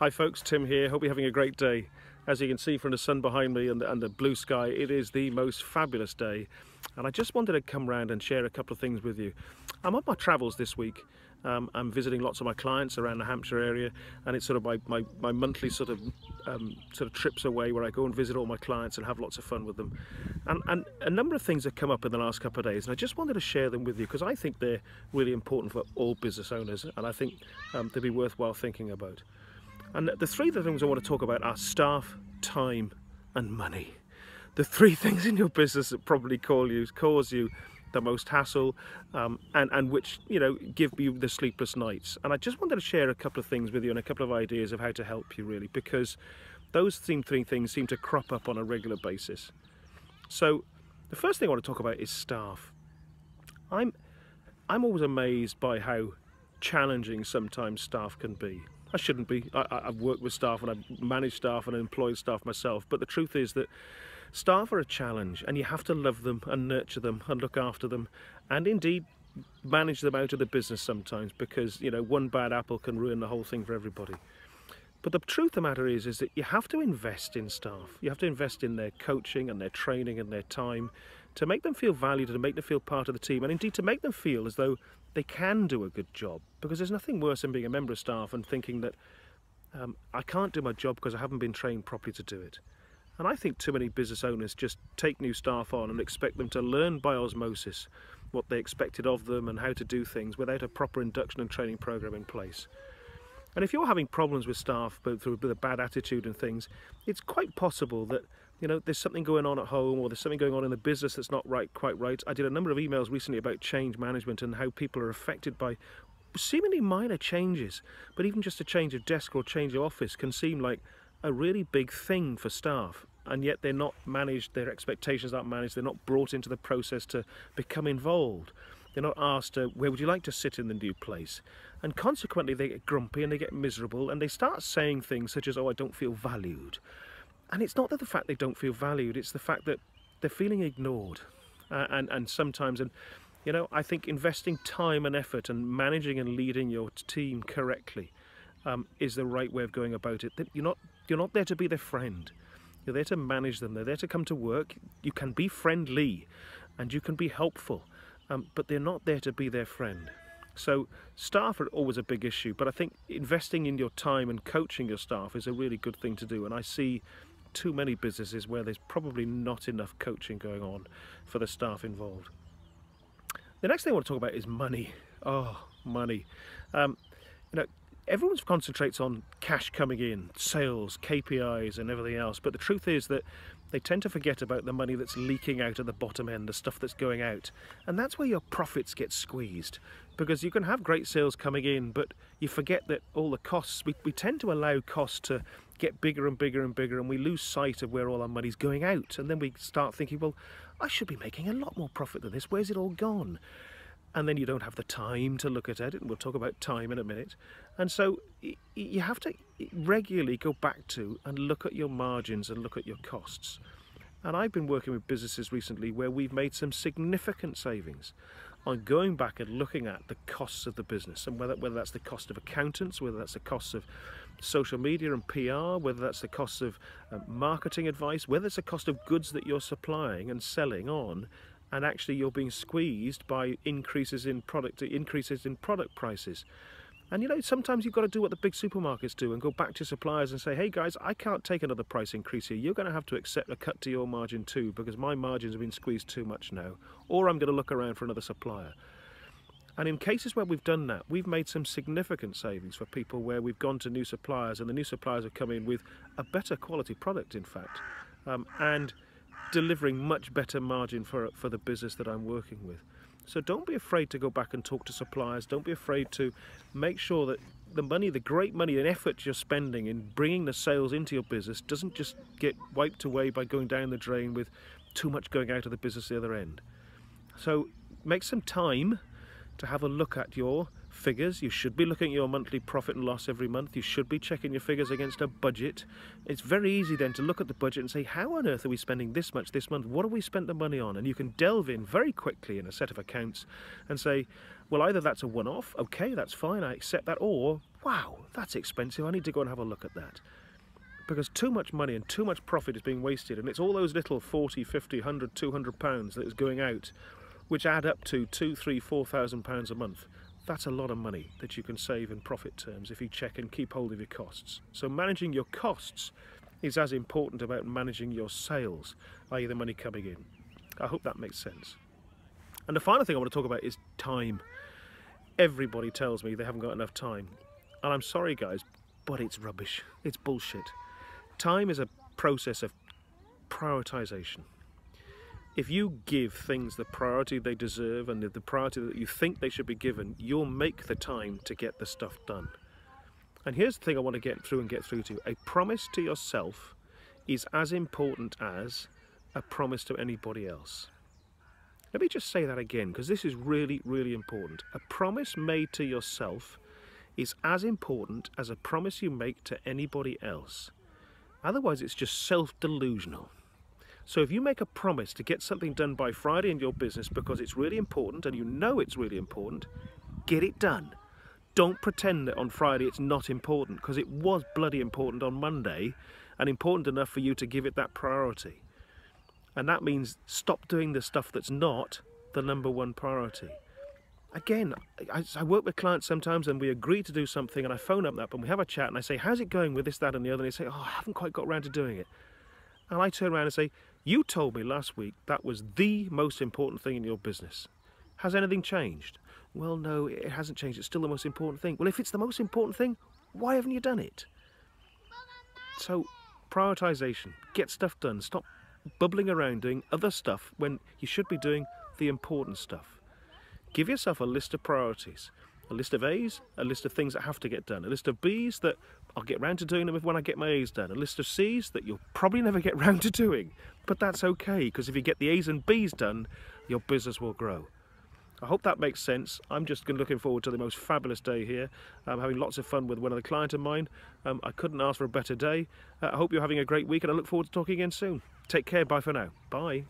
Hi folks, Tim here. Hope you're having a great day. As you can see from the sun behind me and the blue sky, it is the most fabulous day. And I just wanted to come round and share a couple of things with you. I'm on my travels this week. I'm visiting lots of my clients around the Hampshire area, and it's sort of my monthly sort of trips away where I go and visit all my clients and have lots of fun with them. And a number of things have come up in the last couple of days, and I just wanted to share them with you because I think they're really important for all business owners, and I think they'd be worthwhile thinking about. And the three things I want to talk about are staff, time and money. The three things in your business that probably cause you the most hassle and which, you know, give you the sleepless nights. And I just wanted to share a couple of things with you and a couple of ideas of how to help you really, because those three things seem to crop up on a regular basis. So the first thing I want to talk about is staff. I'm always amazed by how challenging sometimes staff can be. I shouldn't be. I've worked with staff and I've managed staff and employed staff myself, but the truth is that staff are a challenge and you have to love them and nurture them and look after them and indeed manage them out of the business sometimes, because, you know, one bad apple can ruin the whole thing for everybody. But the truth of the matter is that you have to invest in staff. You have to invest in their coaching and their training and their time to make them feel valued and to make them feel part of the team, and indeed to make them feel as though they can do a good job, because there's nothing worse than being a member of staff and thinking that I can't do my job because I haven't been trained properly to do it. And I think too many business owners just take new staff on and expect them to learn by osmosis what they expected of them and how to do things without a proper induction and training program in place. And if you're having problems with staff, both with a bad attitude and things, it's quite possible that, you know, there's something going on at home or there's something going on in the business that's not quite right. I did a number of emails recently about change management and how people are affected by seemingly minor changes, but even just a change of desk or change of office can seem like a really big thing for staff, and yet they're not managed, their expectations aren't managed, they're not brought into the process to become involved. They're not asked, where would you like to sit in the new place? And consequently they get grumpy and they get miserable and they start saying things such as, oh, I don't feel valued. And it's not that the fact they don't feel valued, it's the fact that they're feeling ignored. And sometimes, you know, I think investing time and effort and managing and leading your team correctly is the right way of going about it. That you're not there to be their friend. You're there to manage them. They're there to come to work. You can be friendly and you can be helpful, but they're not there to be their friend. So staff are always a big issue, but I think investing in your time and coaching your staff is a really good thing to do. And I see too many businesses where there's probably not enough coaching going on for the staff involved. The next thing I want to talk about is money. Oh, money. You know, everyone concentrates on cash coming in, sales, KPIs and everything else, but the truth is that they tend to forget about the money that's leaking out at the bottom end, the stuff that's going out. And that's where your profits get squeezed, because you can have great sales coming in, but you forget that all the costs, we tend to allow costs to get bigger and bigger and bigger, and we lose sight of where all our money's going out. And then we start thinking, well, I should be making a lot more profit than this. Where's it all gone? And then you don't have the time to look at it, and we'll talk about time in a minute. And so you have to regularly go back to and look at your margins and look at your costs. And I've been working with businesses recently where we've made some significant savings on going back and looking at the costs of the business, and whether that's the cost of accountants, whether that's the costs of social media and PR, whether that's the costs of marketing advice, whether it's the cost of goods that you're supplying and selling on, and actually you're being squeezed by increases in product prices. And you know, sometimes you've got to do what the big supermarkets do and go back to suppliers and say, hey guys, I can't take another price increase here. You're going to have to accept a cut to your margin too, because my margins have been squeezed too much now, or I'm going to look around for another supplier. And in cases where we've done that, we've made some significant savings for people where we've gone to new suppliers, and the new suppliers have come in with a better quality product, in fact, and delivering much better margin for the business that I'm working with. So don't be afraid to go back and talk to suppliers. Don't be afraid to make sure that the money, the great money and effort you're spending in bringing the sales into your business doesn't just get wiped away by going down the drain with too much going out of the business the other end. So make some time to have a look at your figures. You should be looking at your monthly profit and loss every month. You should be checking your figures against a budget. It's very easy then to look at the budget and say, how on earth are we spending this much this month? What have we spent the money on? And you can delve in very quickly in a set of accounts and say, well, either that's a one-off, okay, that's fine, I accept that, or wow, that's expensive, I need to go and have a look at that. Because too much money and too much profit is being wasted, and it's all those little 40, 50, 100, 200 pounds that is going out, which add up to 2, 3, 4,000 pounds a month. That's a lot of money that you can save in profit terms if you check and keep hold of your costs. So managing your costs is as important about managing your sales, i.e. the money coming in. I hope that makes sense. And the final thing I want to talk about is time. Everybody tells me they haven't got enough time. And I'm sorry guys, but it's rubbish. It's bullshit. Time is a process of prioritization. If you give things the priority they deserve and the priority that you think they should be given, you'll make the time to get the stuff done. And here's the thing I want to get through to. A promise to yourself is as important as a promise to anybody else. Let me just say that again, because this is really, really important. A promise made to yourself is as important as a promise you make to anybody else. Otherwise, it's just self-delusional. So if you make a promise to get something done by Friday in your business because it's really important and you know it's really important, get it done. Don't pretend that on Friday it's not important, because it was bloody important on Monday and important enough for you to give it that priority. And that means stop doing the stuff that's not the #1 priority. Again, I work with clients sometimes and we agree to do something and I phone up and we have a chat and I say, how's it going with this, that and the other? And they say, oh, I haven't quite got around to doing it. And I turn around and say, you told me last week that was the most important thing in your business. Has anything changed? Well, no, it hasn't changed. It's still the most important thing. Well, if it's the most important thing, why haven't you done it? So, prioritization. Get stuff done. Stop bubbling around doing other stuff when you should be doing the important stuff. Give yourself a list of priorities. A list of A's, a list of things that have to get done. A list of B's that I'll get round to doing them when I get my A's done. A list of C's that you'll probably never get round to doing. But that's okay, because if you get the A's and B's done, your business will grow. I hope that makes sense. I'm just looking forward to the most fabulous day here. I'm having lots of fun with one other client of mine. I couldn't ask for a better day. I hope you're having a great week and I look forward to talking again soon. Take care. Bye for now. Bye.